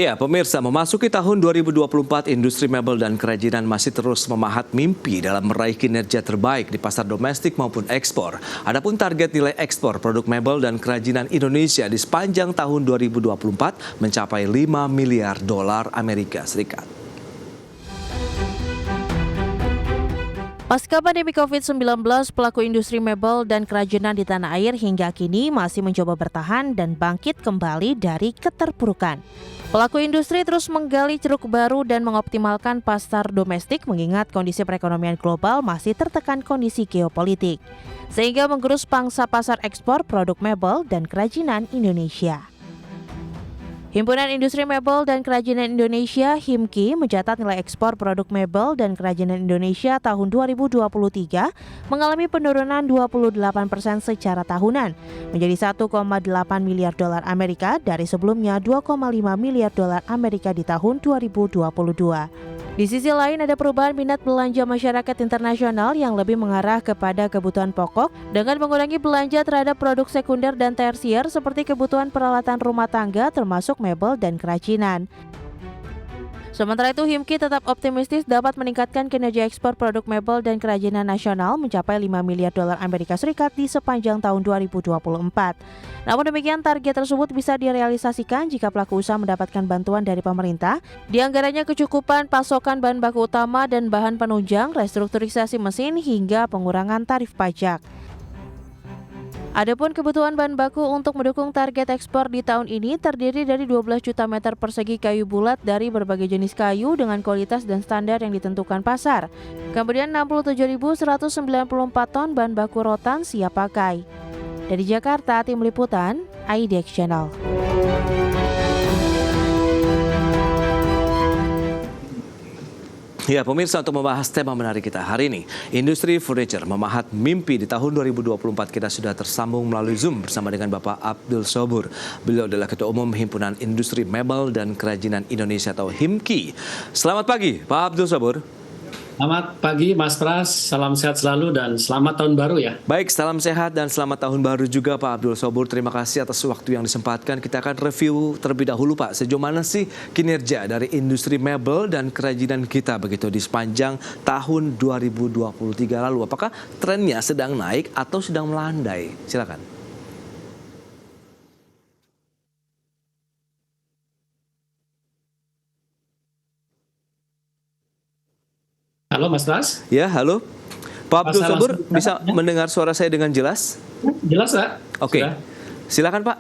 Ya, pemirsa, memasuki tahun 2024, industri mebel dan kerajinan masih terus memahat mimpi dalam meraih kinerja terbaik di pasar domestik maupun ekspor. Adapun target nilai ekspor produk mebel dan kerajinan Indonesia di sepanjang tahun 2024 mencapai 5 miliar dolar Amerika Serikat. Pasca pandemi COVID-19, pelaku industri mebel dan kerajinan di tanah air hingga kini masih mencoba bertahan dan bangkit kembali dari keterpurukan. Pelaku industri terus menggali ceruk baru dan mengoptimalkan pasar domestik mengingat kondisi perekonomian global masih tertekan kondisi geopolitik, sehingga menggerus pangsa pasar ekspor produk mebel dan kerajinan Indonesia. Himpunan Industri Mebel dan Kerajinan Indonesia (HIMKI) mencatat nilai ekspor produk mebel dan kerajinan Indonesia tahun 2023 mengalami penurunan 28% secara tahunan menjadi 1,8 miliar dolar Amerika dari sebelumnya 2,5 miliar dolar Amerika di tahun 2022. Di sisi lain, ada perubahan minat belanja masyarakat internasional yang lebih mengarah kepada kebutuhan pokok dengan mengurangi belanja terhadap produk sekunder dan tersier seperti kebutuhan peralatan rumah tangga termasuk mebel dan kerajinan. Sementara itu, HIMKI tetap optimistis dapat meningkatkan kinerja ekspor produk mebel dan kerajinan nasional mencapai 5 miliar dolar Amerika Serikat di sepanjang tahun 2024. Namun demikian, target tersebut bisa direalisasikan jika pelaku usaha mendapatkan bantuan dari pemerintah, diantaranya kecukupan pasokan bahan baku utama dan bahan penunjang, restrukturisasi mesin, hingga pengurangan tarif pajak. Adapun kebutuhan bahan baku untuk mendukung target ekspor di tahun ini terdiri dari 12 juta meter persegi kayu bulat dari berbagai jenis kayu dengan kualitas dan standar yang ditentukan pasar. Kemudian 67.194 ton bahan baku rotan siap pakai. Dari Jakarta, tim liputan IDX Channel. Ya, pemirsa, untuk membahas tema menarik kita hari ini, industri furniture memahat mimpi di tahun 2024. Kita sudah tersambung melalui Zoom bersama dengan Bapak Abdul Sobur. Beliau adalah Ketua Umum Himpunan Industri Mebel dan Kerajinan Indonesia atau HIMKI. Selamat pagi, Pak Abdul Sobur. Selamat pagi Mas Pras, salam sehat selalu dan selamat tahun baru ya. Baik, salam sehat dan selamat tahun baru juga Pak Abdul Sobur. Terima kasih atas waktu yang disempatkan. Kita akan review terlebih dahulu Pak, sejauh mana sih kinerja dari industri mebel dan kerajinan kita begitu di sepanjang tahun 2023 lalu. Apakah trennya sedang naik atau sedang melandai? Silakan. Halo Mas Pras. Ya, halo. Pak Abdul Sobur, bisa mendengar suara saya dengan jelas? Jelas Pak. Oke, silakan Pak.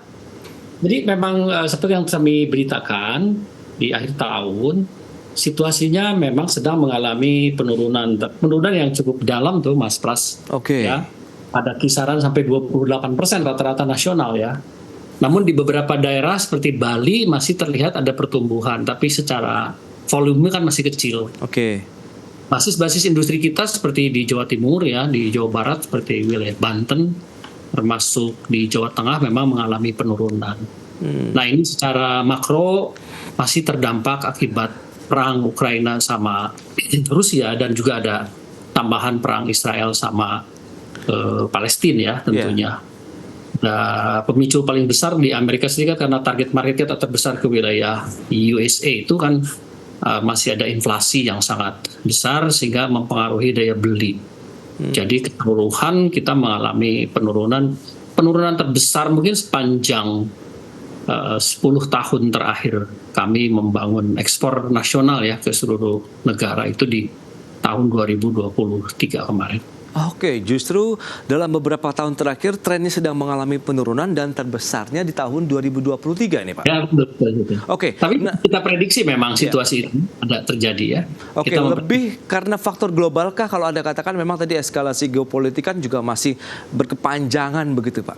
Jadi memang seperti yang kami beritakan di akhir tahun, situasinya memang sedang mengalami penurunan yang cukup dalam tuh Mas Pras. Oke. Ya, ada kisaran sampai 28% rata-rata nasional ya. Namun di beberapa daerah seperti Bali masih terlihat ada pertumbuhan, tapi secara volume kan masih kecil. Oke. Basis industri kita seperti di Jawa Timur ya, di Jawa Barat seperti wilayah Banten, termasuk di Jawa Tengah memang mengalami penurunan. Nah ini secara makro masih terdampak akibat perang Ukraina sama Rusia dan juga ada tambahan perang Israel sama Palestina ya tentunya. Nah, pemicu paling besar di Amerika Serikat karena target market kita terbesar ke wilayah USA itu kan masih ada inflasi yang sangat besar sehingga mempengaruhi daya beli. Jadi keseluruhan kita mengalami penurunan terbesar mungkin sepanjang 10 tahun terakhir kami membangun ekspor nasional ya ke seluruh negara itu di tahun 2023 kemarin. Oke, justru dalam beberapa tahun terakhir trennya sedang mengalami penurunan dan terbesarnya di tahun 2023 ini Pak. Ya, betul. Oke. Tapi kita prediksi memang situasi itu ada terjadi ya. Oke, lebih karena faktor global kah kalau Anda katakan memang tadi eskalasi geopolitik kan juga masih berkepanjangan begitu Pak?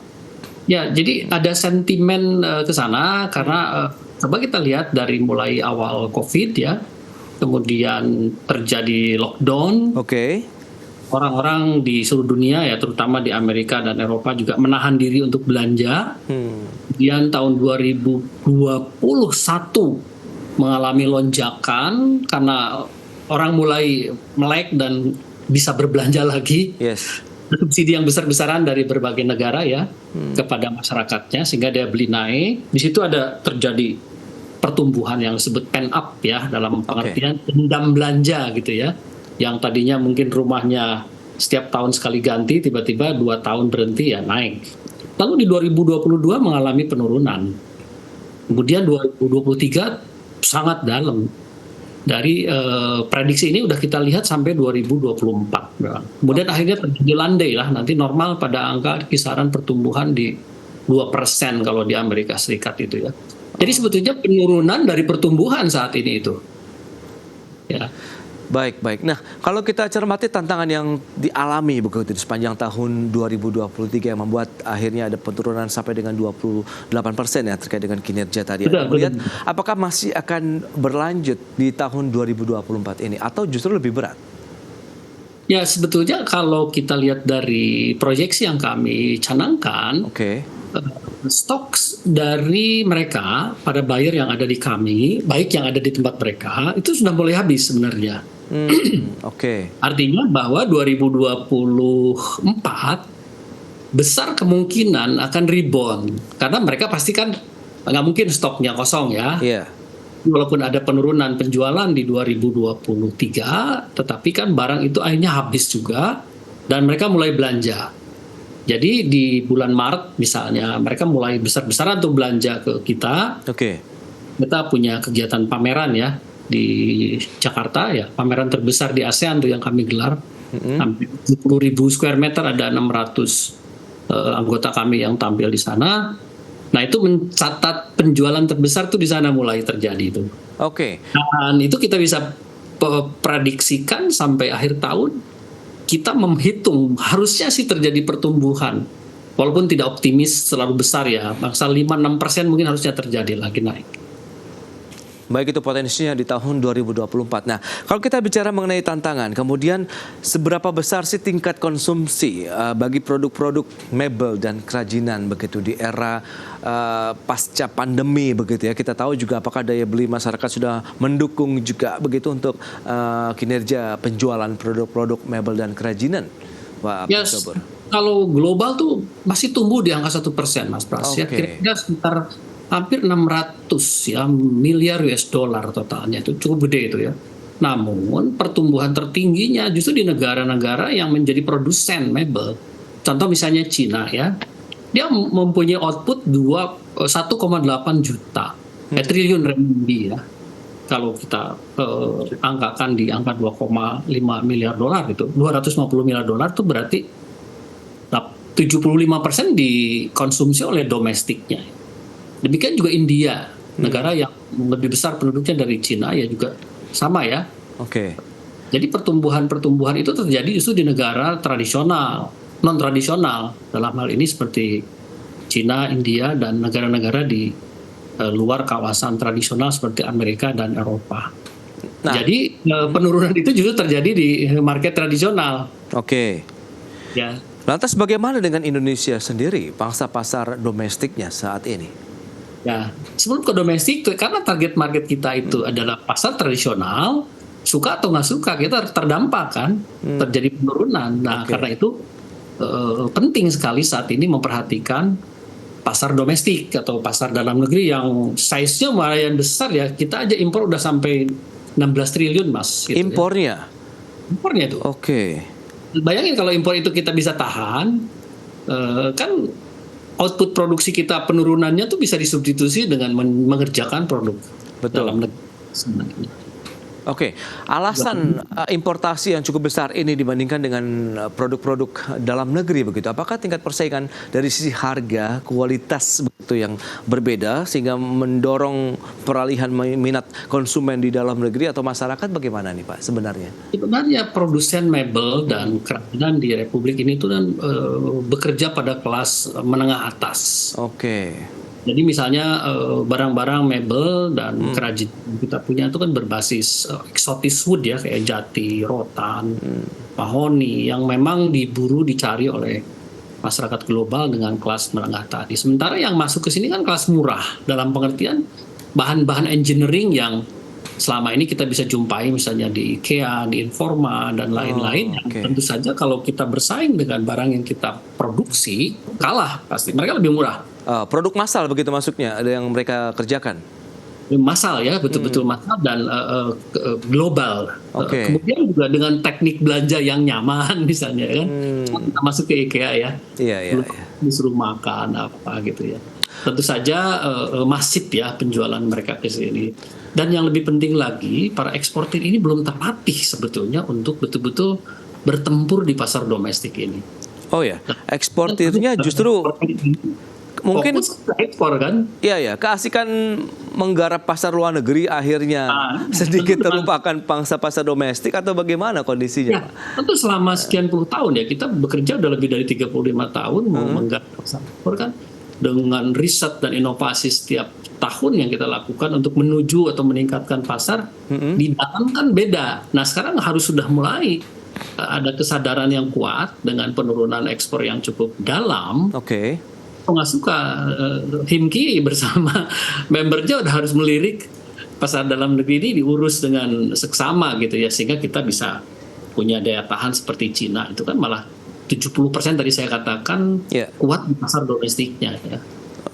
Ya, jadi ada sentimen ke sana karena coba kita lihat dari mulai awal COVID ya, kemudian terjadi lockdown. Oke. Orang-orang di seluruh dunia ya, terutama di Amerika dan Eropa juga menahan diri untuk belanja. Kemudian tahun 2021 mengalami lonjakan karena orang mulai melek dan bisa berbelanja lagi. Yes. Subsidi yang besar-besaran dari berbagai negara ya kepada masyarakatnya sehingga daya beli naik. Di situ ada terjadi pertumbuhan yang disebut pent up ya, dalam pengertian pendam belanja gitu ya, yang tadinya mungkin rumahnya setiap tahun sekali ganti, tiba-tiba 2 tahun berhenti ya naik. Lalu di 2022 mengalami penurunan, kemudian 2023 sangat dalam. Dari prediksi ini udah kita lihat sampai 2024. Kemudian akhirnya terjadi landai lah, nanti normal pada angka kisaran pertumbuhan di 2% kalau di Amerika Serikat itu ya. Jadi sebetulnya penurunan dari pertumbuhan saat ini itu. Ya. Baik. Nah, kalau kita cermati tantangan yang dialami begitu di sepanjang tahun 2023 yang membuat akhirnya ada penurunan sampai dengan 28% ya terkait dengan kinerja tadi. Lihat apakah masih akan berlanjut di tahun 2024 ini atau justru lebih berat? Ya, sebetulnya kalau kita lihat dari proyeksi yang kami canangkan, stok dari mereka pada buyer yang ada di kami, baik yang ada di tempat mereka, itu sudah mulai habis sebenarnya. Artinya bahwa 2024 besar kemungkinan akan rebound, karena mereka pasti kan nggak mungkin stoknya kosong ya. Walaupun ada penurunan penjualan di 2023, tetapi kan barang itu akhirnya habis juga dan mereka mulai belanja. Jadi di bulan Maret misalnya mereka mulai besar-besaran tuh belanja ke kita. Kita punya kegiatan pameran ya di Jakarta ya, pameran terbesar di ASEAN tuh yang kami gelar. Hampir 10.000 square meter, ada 600 anggota kami yang tampil di sana. Nah, itu mencatat penjualan terbesar tuh di sana mulai terjadi itu. Dan itu kita bisa prediksikan sampai akhir tahun kita menghitung harusnya sih terjadi pertumbuhan. Walaupun tidak optimis terlalu besar ya, bangsa 5-6% mungkin harusnya terjadi lagi naik. Baik, itu potensinya di tahun 2024. Nah, kalau kita bicara mengenai tantangan, kemudian seberapa besar sih tingkat konsumsi bagi produk-produk mebel dan kerajinan begitu di era pasca pandemi begitu ya. Kita tahu juga apakah daya beli masyarakat sudah mendukung juga begitu untuk kinerja penjualan produk-produk mebel dan kerajinan, Pak Sobor. Kalau global tuh masih tumbuh di angka 1%, Mas Pras. Ya, kira-kira sekitar hampir 600 ya miliar US dollar totalnya, itu cukup gede itu ya. Namun pertumbuhan tertingginya justru di negara-negara yang menjadi produsen mebel. Contoh misalnya Cina ya, dia mempunyai output 1,8 juta triliun renminbi ya. Kalau kita angkakan di angka 2,5 miliar dolar itu, 250 miliar dolar itu berarti 75% dikonsumsi oleh domestiknya. Demikian juga India, negara yang lebih besar penduduknya dari Cina ya juga sama ya. Jadi pertumbuhan itu terjadi justru di negara tradisional, non-tradisional. Dalam hal ini seperti Cina, India, dan negara-negara di luar kawasan tradisional seperti Amerika dan Eropa. Jadi penurunan itu justru terjadi di market tradisional. Ya. Lantas bagaimana dengan Indonesia sendiri, pangsa pasar domestiknya saat ini? Ya, sebelum ke domestik, karena target market kita itu adalah pasar tradisional, suka atau nggak suka kita terdampak kan, terjadi penurunan. Nah, karena itu penting sekali saat ini memperhatikan pasar domestik atau pasar dalam negeri yang size-nya lumayan besar ya. Kita aja impor udah sampai 16 triliun, Mas. Gitu Impornya? Ya. Impornya tuh. Bayangin kalau impor itu kita bisa tahan, kan output produksi kita penurunannya tuh bisa disubstitusi dengan mengerjakan produk dalam negeri sebenarnya. Alasan importasi yang cukup besar ini dibandingkan dengan produk-produk dalam negeri begitu, apakah tingkat persaingan dari sisi harga, kualitas begitu yang berbeda sehingga mendorong peralihan minat konsumen di dalam negeri atau masyarakat, bagaimana nih Pak sebenarnya? Sebenarnya produsen mebel dan kerajinan di Republik ini tuh kan bekerja pada kelas menengah atas. Jadi misalnya barang-barang mebel dan kerajinan kita punya itu kan berbasis eksotis wood ya, kayak jati, rotan, mahoni yang memang diburu dicari oleh masyarakat global dengan kelas menengah tadi. Sementara yang masuk ke sini kan kelas murah dalam pengertian bahan-bahan engineering yang selama ini kita bisa jumpai misalnya di IKEA, di Informa dan lain-lain. Tentu saja kalau kita bersaing dengan barang yang kita produksi kalah, pasti mereka lebih murah. Produk massal begitu masuknya, ada yang mereka kerjakan? massal ya, betul-betul massal dan global. Oke. Kemudian juga dengan teknik belanja yang nyaman misalnya kan, kita masuk ke IKEA ya, Iya, iya, lu iya. disuruh makan apa gitu ya. Tentu saja masif ya penjualan mereka ke sini. Dan yang lebih penting lagi, para eksportir ini belum terlatih sebetulnya untuk betul-betul bertempur di pasar domestik ini. Oh ya, eksportirnya justru mungkin fokus ke ekspor kan. iya ya, keasikan menggarap pasar luar negeri akhirnya sedikit terlupakan pangsa pasar domestik atau bagaimana kondisinya, Ya, Pak? tentu selama sekian puluh tahun ya kita bekerja udah lebih dari 35 tahun mau menggarap pasar ekspor kan, dengan riset dan inovasi setiap tahun yang kita lakukan untuk menuju atau meningkatkan pasar di dalam kan beda. Nah sekarang harus sudah mulai ada kesadaran yang kuat dengan penurunan ekspor yang cukup dalam. Oke. Aku nggak suka Himki bersama membernya udah harus melirik pasar dalam negeri ini diurus dengan seksama gitu ya, sehingga kita bisa punya daya tahan seperti Cina itu kan malah 70% tadi saya katakan Ya. kuat di pasar domestiknya ya.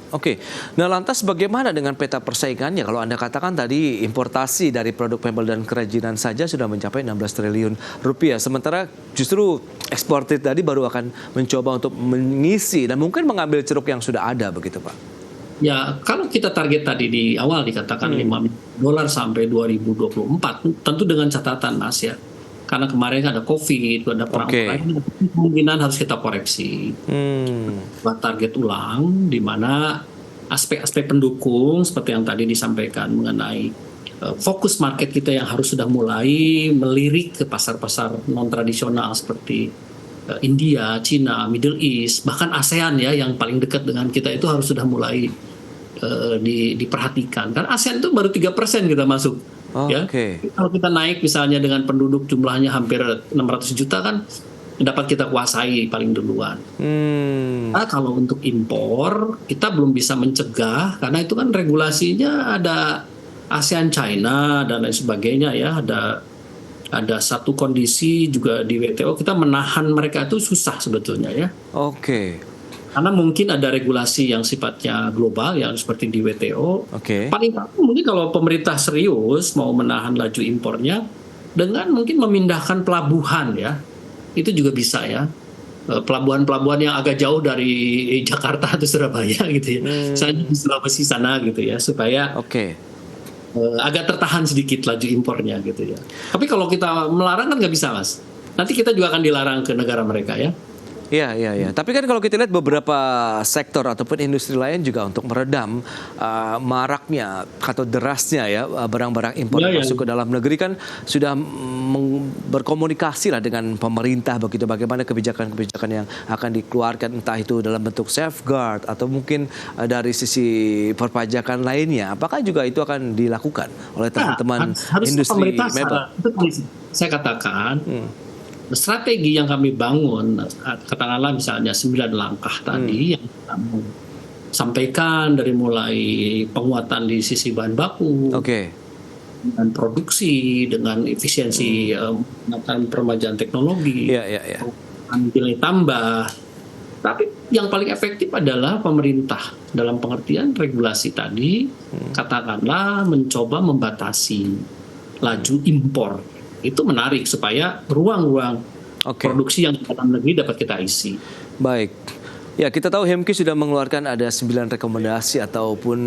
Oke, nah lantas bagaimana dengan peta persaingannya? Kalau Anda katakan tadi importasi dari produk mebel dan kerajinan saja sudah mencapai 16 triliun rupiah. Sementara justru eksportir tadi baru akan mencoba untuk mengisi dan mungkin mengambil ceruk yang sudah ada begitu Pak? Ya kalau kita target tadi di awal dikatakan $5 sampai 2024, tentu dengan catatan Mas ya. Karena kemarin ada COVID, ada perang lain, kemungkinan harus kita koreksi. Buat target ulang, di mana aspek-aspek pendukung seperti yang tadi disampaikan mengenai fokus market kita yang harus sudah mulai melirik ke pasar-pasar non-tradisional seperti India, China, Middle East, bahkan ASEAN ya yang paling dekat dengan kita itu harus sudah mulai diperhatikan. Karena ASEAN itu baru 3% kita masuk. Ya, kalau kita naik misalnya dengan penduduk jumlahnya hampir 600 juta kan dapat kita kuasai paling duluan. Nah, kalau untuk impor kita belum bisa mencegah karena itu kan regulasinya ada ASEAN China dan lain sebagainya ya, ada satu kondisi juga di WTO kita menahan mereka itu susah sebetulnya ya. Karena mungkin ada regulasi yang sifatnya global yang seperti di WTO. Paling mungkin kalau pemerintah serius mau menahan laju impornya dengan mungkin memindahkan pelabuhan ya, itu juga bisa ya. Pelabuhan-pelabuhan yang agak jauh dari Jakarta atau Surabaya gitu ya, misalnya di Sulawesi sana gitu ya, supaya agak tertahan sedikit laju impornya gitu ya. Tapi kalau kita melarang kan nggak bisa Mas. Nanti kita juga akan dilarang ke negara mereka ya. Iya. Tapi kan kalau kita lihat beberapa sektor ataupun industri lain juga untuk meredam maraknya atau derasnya ya barang-barang impor masuk ke dalam negeri kan sudah berkomunikasi lah dengan pemerintah begitu bagaimana kebijakan-kebijakan yang akan dikeluarkan entah itu dalam bentuk safeguard atau mungkin dari sisi perpajakan lainnya. Apakah juga itu akan dilakukan oleh teman-teman industri mebel? Saya katakan strategi yang kami bangun, katakanlah misalnya 9 langkah tadi yang kami sampaikan dari mulai penguatan di sisi bahan baku, dengan produksi, dengan efisiensi permajaan teknologi, nilai tambah. Tapi yang paling efektif adalah pemerintah dalam pengertian regulasi tadi, katakanlah mencoba membatasi laju impor. Itu menarik supaya ruang-ruang produksi yang di dalam negeri dapat kita isi. Baik. Ya, kita tahu Himki sudah mengeluarkan ada 9 rekomendasi ataupun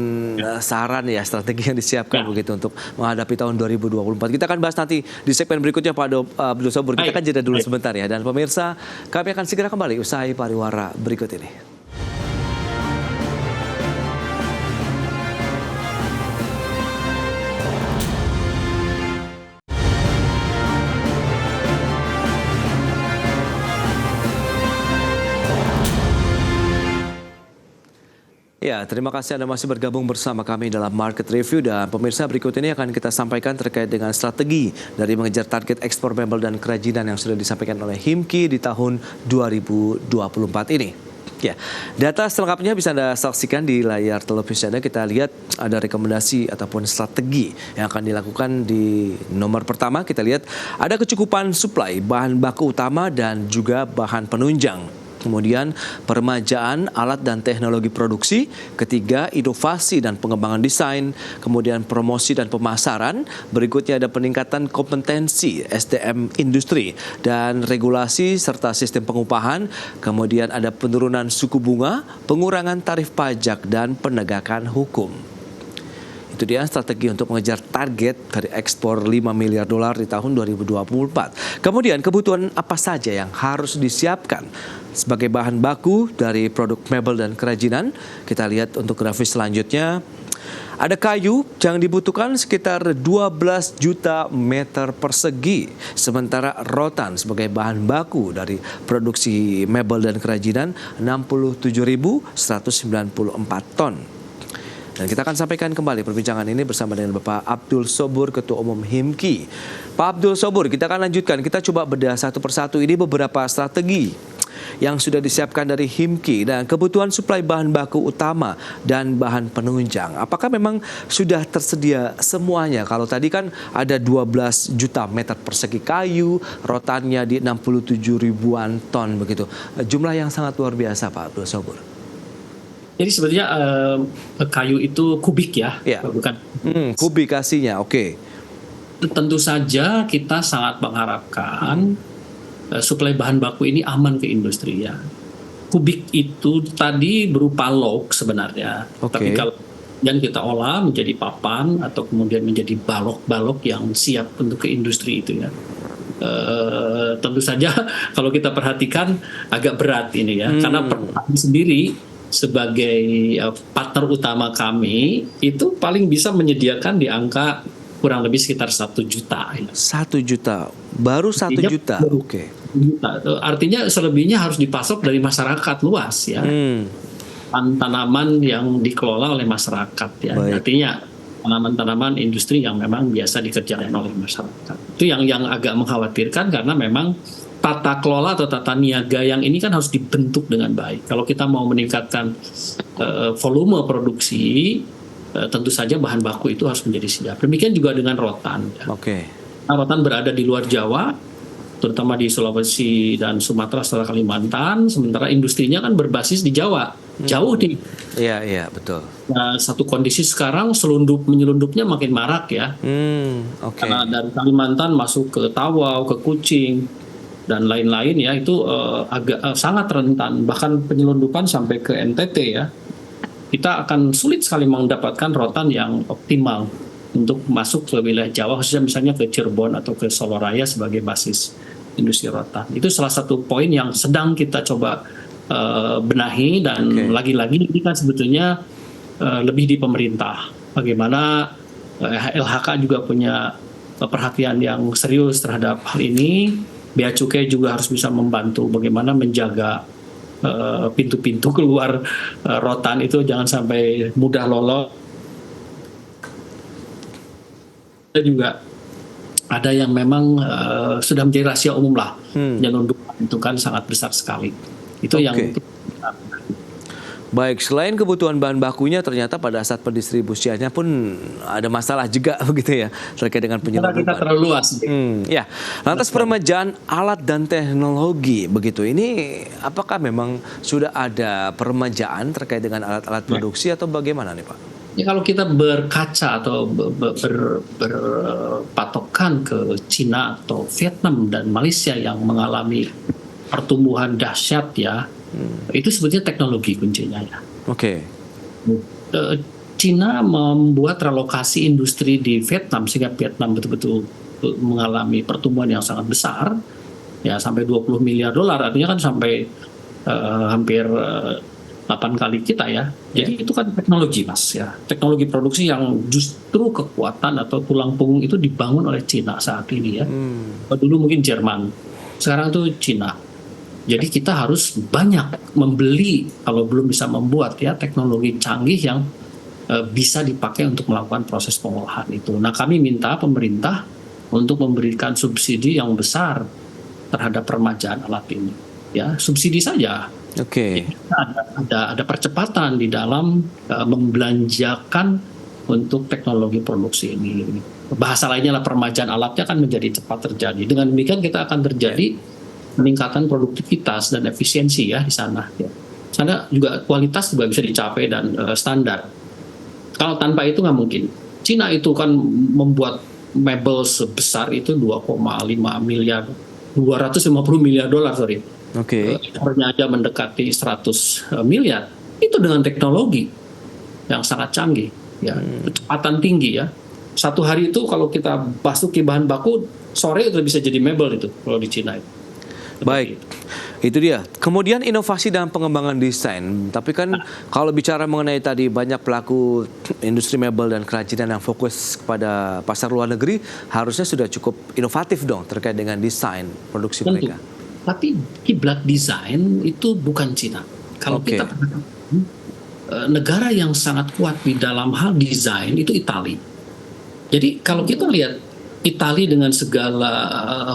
saran ya strategi yang disiapkan begitu untuk menghadapi tahun 2024. Kita akan bahas nanti di segmen berikutnya Pak Abdul Sabur. Kita akan jeda dulu sebentar ya. Dan pemirsa, kami akan segera kembali usai pariwara berikut ini. Ya, terima kasih Anda masih bergabung bersama kami dalam Market Review dan pemirsa berikut ini akan kita sampaikan terkait dengan strategi dari mengejar target ekspor mebel dan kerajinan yang sudah disampaikan oleh Himki di tahun 2024 ini. Ya, data selengkapnya bisa Anda saksikan di layar televisi Anda. Kita lihat ada rekomendasi ataupun strategi yang akan dilakukan di nomor pertama. Kita lihat ada kecukupan suplai bahan baku utama dan juga bahan penunjang. Kemudian peremajaan alat dan teknologi produksi, ketiga inovasi dan pengembangan desain, kemudian promosi dan pemasaran, berikutnya ada peningkatan kompetensi SDM industri dan regulasi serta sistem pengupahan, kemudian ada penurunan suku bunga, pengurangan tarif pajak dan penegakan hukum. Itu dia strategi untuk mengejar target dari ekspor 5 miliar dolar di tahun 2024. Kemudian kebutuhan apa saja yang harus disiapkan sebagai bahan baku dari produk mebel dan kerajinan? Kita lihat untuk grafis selanjutnya. Ada kayu yang dibutuhkan sekitar 12 juta meter persegi. Sementara rotan sebagai bahan baku dari produksi mebel dan kerajinan 67.194 ton. Dan kita akan sampaikan kembali perbincangan ini bersama dengan Bapak Abdul Sobur, Ketua Umum HIMKI. Pak Abdul Sobur, kita akan lanjutkan. Kita coba bedah satu persatu ini beberapa strategi yang sudah disiapkan dari HIMKI dan kebutuhan suplai bahan baku utama dan bahan penunjang. Apakah memang sudah tersedia semuanya? Kalau tadi kan ada 12 juta meter persegi kayu, rotannya di 67 ribuan ton begitu. Jumlah yang sangat luar biasa, Pak Abdul Sobur. Jadi sebenarnya kayu itu kubik ya, bukan kubikasinya, oke. Tentu saja kita sangat mengharapkan suplai bahan baku ini aman ke industri ya. Kubik itu tadi berupa log sebenarnya, tapi kalau yang kita olah menjadi papan atau kemudian menjadi balok-balok yang siap untuk ke industri itu ya. Tentu saja kalau kita perhatikan agak berat ini ya, karena pertanian sendiri sebagai partner utama kami itu paling bisa menyediakan di angka kurang lebih sekitar 1 juta. 1 juta, baru 1 juta, oke. Artinya selebihnya harus dipasok dari masyarakat luas ya, tanaman yang dikelola oleh masyarakat ya. Artinya tanaman-tanaman industri yang memang biasa dikerjakan oleh masyarakat. Itu yang agak mengkhawatirkan karena memang tata kelola atau tata niaga yang ini kan harus dibentuk dengan baik. Kalau kita mau meningkatkan volume produksi, tentu saja bahan baku itu harus menjadi siap. Demikian juga dengan rotan. Ya. Nah, rotan berada di luar Jawa, terutama di Sulawesi dan Sumatera serta Kalimantan, sementara industrinya kan berbasis di Jawa. Jauh nih. Iya, betul. Nah, satu kondisi sekarang menyelundupnya makin marak ya. Karena dari Kalimantan masuk ke Tawau, ke Kucing, dan lain-lain ya, itu agak sangat rentan, bahkan penyelundupan sampai ke NTT ya. Kita akan sulit sekali mendapatkan rotan yang optimal untuk masuk ke wilayah Jawa, khususnya misalnya ke Cirebon atau ke Soloraya sebagai basis industri rotan. Itu salah satu poin yang sedang kita coba benahi, dan lagi-lagi ini kan sebetulnya lebih di pemerintah. Bagaimana LHK juga punya perhatian yang serius terhadap hal ini. Bea Cukai juga harus bisa membantu bagaimana menjaga pintu-pintu keluar rotan itu jangan sampai mudah lolos. Juga ada yang memang sudah menjadi rahasia umum lah, penyelundupan itu kan sangat besar sekali. Itu yang baik, selain kebutuhan bahan bakunya, ternyata pada saat pendistribusiannya pun ada masalah juga begitu ya, terkait dengan penyelundupan. Kita terlalu luas. Ya, lantas peremajaan alat dan teknologi begitu. Ini apakah memang sudah ada peremajaan terkait dengan alat-alat produksi atau bagaimana nih Pak? Ya, kalau kita berkaca atau berpatokan ke Cina atau Vietnam dan Malaysia yang mengalami pertumbuhan dahsyat ya, itu sebetulnya teknologi kuncinya ya. Cina membuat relokasi industri di Vietnam sehingga Vietnam betul-betul mengalami pertumbuhan yang sangat besar ya, sampai 20 miliar dolar, artinya kan sampai hampir 8 kali kita ya. Jadi itu kan teknologi Mas ya. Teknologi produksi yang justru kekuatan atau tulang punggung itu dibangun oleh Cina saat ini ya. Dulu mungkin Jerman, sekarang itu Cina. Jadi kita harus banyak membeli kalau belum bisa membuat ya teknologi canggih yang bisa dipakai untuk melakukan proses pengolahan itu. Nah, kami minta pemerintah untuk memberikan subsidi yang besar terhadap peremajaan alat ini. Ya, subsidi saja. Jadi ada percepatan di dalam membelanjakan untuk teknologi produksi ini. Bahasa lainnya lah, peremajaan alatnya kan menjadi cepat terjadi. Dengan demikian kita akan terjadi peningkatan produktivitas dan efisiensi ya di sana. Ya. Sana juga kualitas juga bisa dicapai dan standar. Kalau tanpa itu nggak mungkin. Cina itu kan membuat mebel sebesar itu 250 miliar dolar, sorry. Oke. Ekspornya aja mendekati 100 miliar. Itu dengan teknologi yang sangat canggih, ya, kecepatan tinggi ya. Satu hari itu kalau kita masuki bahan baku, sore itu bisa jadi mebel itu kalau di Cina itu. Baik, itu dia. Kemudian inovasi dan pengembangan desain. Tapi kan kalau bicara mengenai tadi banyak pelaku industri mebel dan kerajinan yang fokus kepada pasar luar negeri, harusnya sudah cukup inovatif dong terkait dengan desain produksi Tentu. mereka. Tapi kiblat desain itu bukan Cina. Kalau Oke. kita perhatikan, negara yang sangat kuat di dalam hal desain itu Italia. Jadi kalau kita lihat Italia dengan segala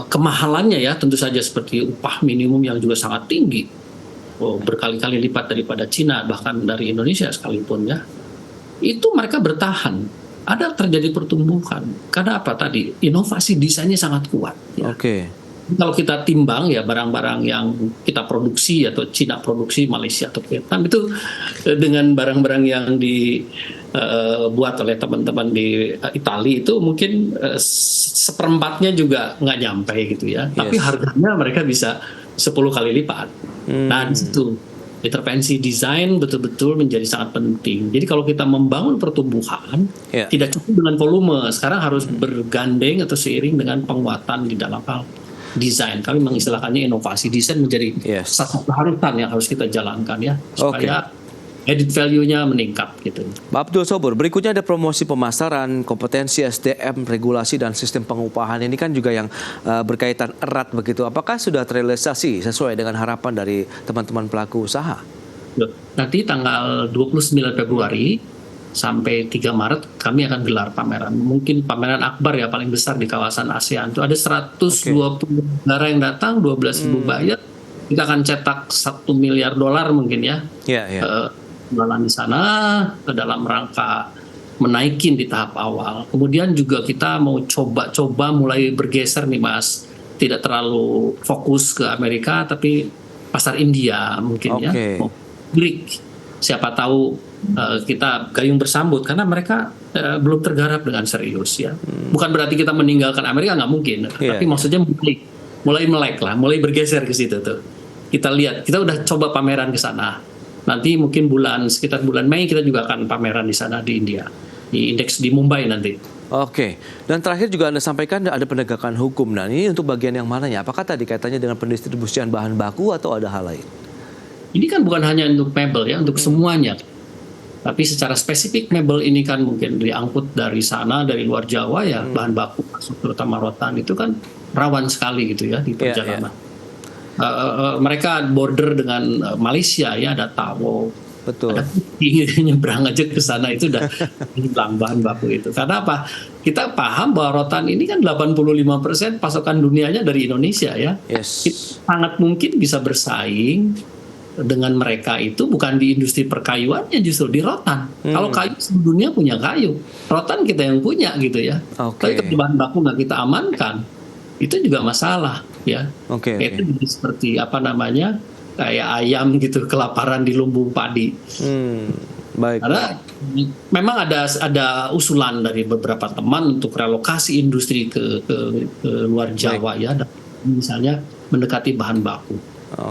kemahalannya ya, tentu saja seperti upah minimum yang juga sangat tinggi, berkali-kali lipat daripada Cina, bahkan dari Indonesia sekalipun ya, itu mereka bertahan. Ada terjadi pertumbuhan. Karena apa tadi? Inovasi desainnya sangat kuat. Ya. Oke. Kalau kita timbang ya barang-barang yang kita produksi atau Cina produksi, Malaysia atau Vietnam itu dengan barang-barang yang dibuat oleh teman-teman di Italia itu mungkin seperempatnya juga nggak nyampe gitu ya. Tapi harganya mereka bisa 10 kali lipat. Nah di situ intervensi desain betul-betul menjadi sangat penting. Jadi kalau kita membangun pertumbuhan tidak cukup dengan volume, sekarang harus bergandeng atau seiring dengan penguatan di dalam hal desain. Kami mengistilahkannya inovasi desain menjadi satu keharusan yang harus kita jalankan ya supaya added value-nya meningkat gitu. Pak Abdul Sobur, berikutnya ada promosi pemasaran, kompetensi SDM, regulasi dan sistem pengupahan. Ini kan juga yang berkaitan erat begitu. Apakah sudah terrealisasi sesuai dengan harapan dari teman-teman pelaku usaha? Nanti tanggal 29 Februari sampai 3 Maret kami akan gelar pameran. Mungkin pameran akbar ya paling besar di kawasan ASEAN. Itu ada 120 negara yang datang, 12.000 buyer. Kita akan cetak $1 miliar mungkin ya. Jualan di sana dalam rangka menaikin di tahap awal. Kemudian juga kita mau coba-coba mulai bergeser nih Mas. Tidak terlalu fokus ke Amerika tapi pasar India mungkin ya. Greek. Siapa tahu kita gayung bersambut karena mereka belum tergarap dengan serius ya. Bukan berarti kita meninggalkan Amerika, nggak mungkin. Tapi maksudnya mulai melek lah, mulai bergeser ke situ tuh. Kita lihat, kita udah coba pameran ke sana. Nanti mungkin sekitar bulan Mei kita juga akan pameran di sana di India, di indeks di Mumbai nanti. Oke, dan terakhir juga Anda sampaikan ada penegakan hukum. Nah ini untuk bagian yang mananya? Apakah tadi kaitannya dengan pendistribusian bahan baku atau ada hal lain? Ini kan bukan hanya untuk mebel ya, untuk semuanya. Tapi secara spesifik mebel ini kan mungkin diangkut dari sana, dari luar Jawa ya, bahan baku terutama rotan itu kan rawan sekali gitu ya di perjalanan. Mereka border dengan Malaysia ya, ada Tawau, ada nyebrang aja ke sana itu udah hilang bahan baku itu. Karena apa? Kita paham bahwa rotan ini kan 85% pasokan dunianya dari Indonesia ya. Kita sangat mungkin bisa bersaing dengan mereka itu bukan di industri perkayuannya, justru di rotan. Kalau kayu seluruh dunia punya kayu, rotan kita yang punya gitu ya. Tapi kalau bahan baku nggak kita amankan, itu juga masalah ya. Itu seperti apa namanya, kayak ayam gitu kelaparan di lumbung padi. Karena memang ada usulan dari beberapa teman untuk relokasi industri ke luar Jawa ya, misalnya mendekati bahan baku.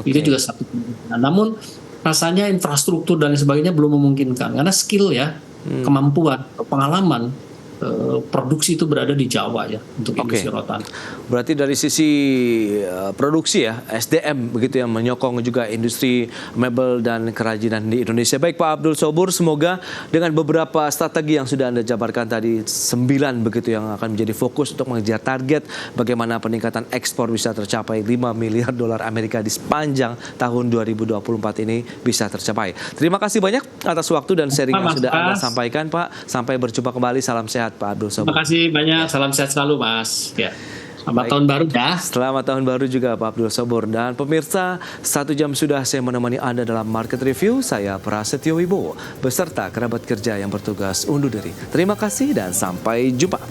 Itu juga satu. Namun rasanya infrastruktur dan sebagainya belum memungkinkan karena skill ya, kemampuan, pengalaman produksi itu berada di Jawa ya untuk industri rotan. Berarti dari sisi produksi ya, SDM begitu yang menyokong juga industri mebel dan kerajinan di Indonesia. Baik Pak Abdul Sobur, semoga dengan beberapa strategi yang sudah Anda jabarkan tadi 9 begitu yang akan menjadi fokus untuk mengejar target bagaimana peningkatan ekspor bisa tercapai $5 miliar Amerika di sepanjang tahun 2024 ini bisa tercapai. Terima kasih banyak atas waktu dan sharing yang sudah Anda sampaikan Pak. Sampai berjumpa kembali, salam sehat Pak Abdul Sobur. Terima kasih banyak, salam sehat selalu Mas. Ya. Selamat tahun baru ya. Selamat tahun baru juga Pak Abdul Sobur. Dan pemirsa, 1 jam sudah saya menemani Anda dalam Market Review. Saya Prasetyo Wibowo beserta kerabat kerja yang bertugas undur diri. Terima kasih dan sampai jumpa.